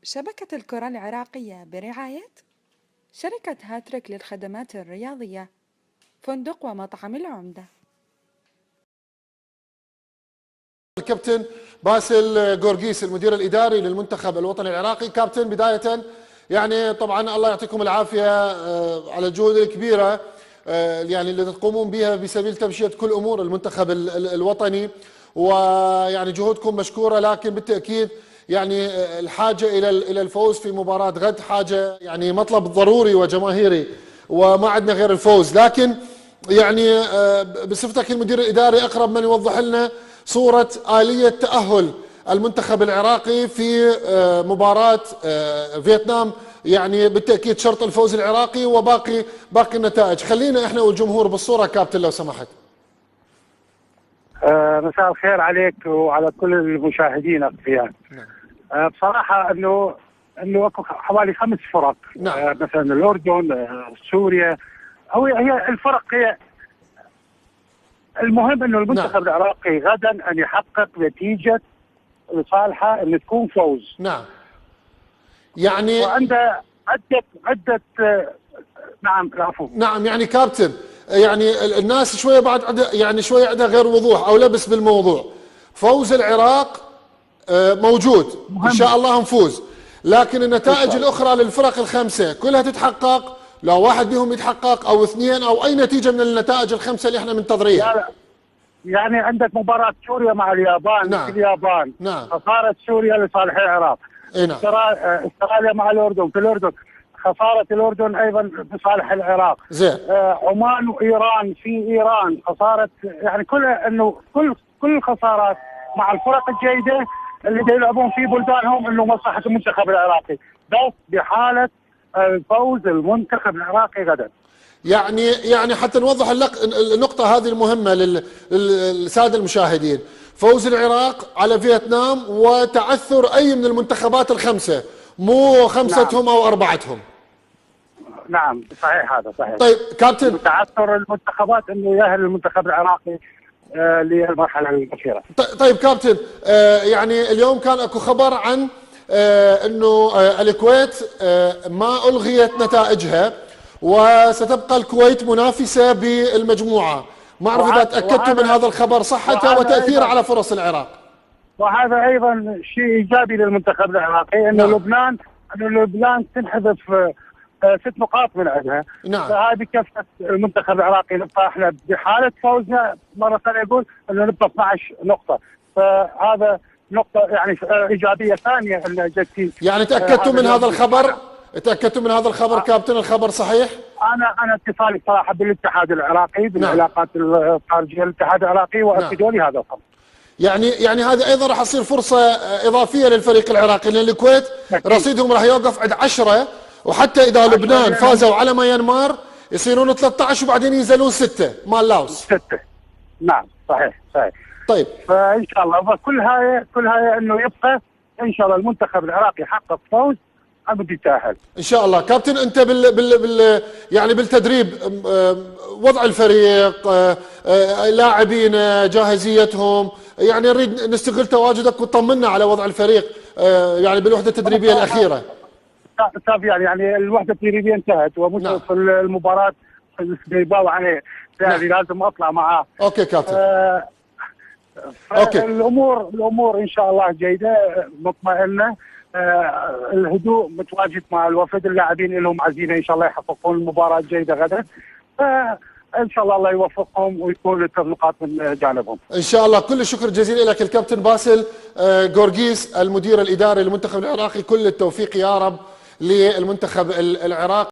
شبكة الكرة العراقية برعاية شركة هاتريك للخدمات الرياضية، فندق ومطعم العمدة. الكابتن باسل جورجيس المدير الإداري للمنتخب الوطني العراقي. كابتن، بداية يعني طبعا الله يعطيكم العافية على الجهود الكبيرة يعني اللي تقومون بها بسبيل تمشية كل أمور المنتخب الوطني، ويعني جهودكم مشكورة، لكن بالتأكيد يعني الحاجة إلى الفوز في مباراة غد حاجة يعني مطلب ضروري وجماهيري، وما عندنا غير الفوز. لكن يعني بصفتك المدير الإداري أقرب من يوضح لنا صورة آلية تأهل المنتخب العراقي في مباراة فيتنام. يعني بالتأكيد شرط الفوز العراقي وباقي النتائج. خلينا احنا والجمهور بالصورة كابتن لو سمحت. مساء الخير عليك وعلى كل المشاهدين اخويا. بصراحه انه اكو حوالي 5 فرق. نعم. مثلا الاردن، سوريا، هي الفرق هي المهم انه المنتخب نعم. العراقي غدا ان يحقق نتيجه لصالحه ان تكون فوز. نعم. يعني وعنده عده نعم العفو. نعم يعني كابتن، يعني الناس شويه بعد عندها غير وضوح او لبس بالموضوع. فوز العراق موجود مهم. ان شاء الله نفوز، لكن النتائج الاخرى للفرق الخمسه كلها تتحقق، لو واحد بهم يتحقق او اثنين او اي نتيجه من النتائج الخمسه اللي احنا منتظريها. لا يعني عندك مباراه سوريا مع اليابان. نعم. في اليابان. نعم. فصارت سوريا لصالح العراق. اي نعم. استراليا مع الاردن، في الاردن خساره الاردن ايضا بصالح العراق. زين. عمان وايران، في ايران خساره، يعني كل الخسارات مع الفرق الجيده اللي يلعبون في بلدانهم انه مصلحه المنتخب العراقي، بس بحاله فوز المنتخب العراقي غدا. يعني حتى نوضح النقطة هذه المهمة للسادة المشاهدين. فوز العراق على فيتنام وتعثر أي من المنتخبات الخمسة، مو خمستهم أو أربعتهم. نعم صحيح، هذا صحيح. طيب كابتن، تعثر المنتخبات انه يأهل المنتخب العراقي للمرحلة الأخيرة. طيب كابتن، يعني اليوم كان اكو خبر عن انه الكويت ما ألغيت نتائجها وستبقى الكويت منافسة بالمجموعة. ما أعرف إذا تأكدتوا من هذا الخبر صحته وتأثيره على فرص العراق. وهذا أيضا شيء إيجابي للمنتخب العراقي، أنه نعم. لبنان تنحذف 6 نقاط من عندها. نعم. فهذه كفة المنتخب العراقي. نبقى احنا بحالة فوزنا مرة ثانية أقول أنه نبقى 12 نقطة، فهذا نقطة يعني إيجابية ثانية أن جت. يعني تأكدتوا من هذا الخبر؟ تأكدتوا من هذا الخبر كابتن؟ الخبر صحيح؟ أنا اتصالي صراحة بالاتحاد العراقي، بالعلاقات الخارجية للاتحاد العراقي، وأكدوا لي هذا الخبر. يعني هذه ايضا راح تصير فرصه اضافيه للفريق العراقي، لان الكويت رصيدهم راح يوقف عند 10، وحتى اذا لبنان فازوا على ميانمار يصيرون 13 وبعدين ينزلون 6 مال لاوس. 6 نعم صحيح. طيب فان شاء الله كل هاي انه يبقى ان شاء الله المنتخب العراقي يحقق فوز عم يتاهل ان شاء الله. كابتن، انت يعني بالتدريب، وضع الفريق، لاعبين جاهزيتهم، يعني نريد نستغل تواجدك وتطمنا على وضع الفريق يعني بالوحده التدريبيه الاخيره. يعني الوحده التدريبيه انتهت ومشرف في المباراه بيباوع عليه، يعني لازم اطلع معاه. اوكي كابتن. اوكي. الامور ان شاء الله جيده مطمئنه. الهدوء متواجد مع الوفد، اللاعبين لهم عزيمه ان شاء الله يحققون المباراه جيده غدا. ان شاء الله يوفقهم ويكون التطبيقات من جانبهم. ان شاء الله. كل الشكر الجزيل لك الكابتن باسل جورجيس المدير الاداري للمنتخب العراقي. كل التوفيق يا رب للمنتخب العراقي.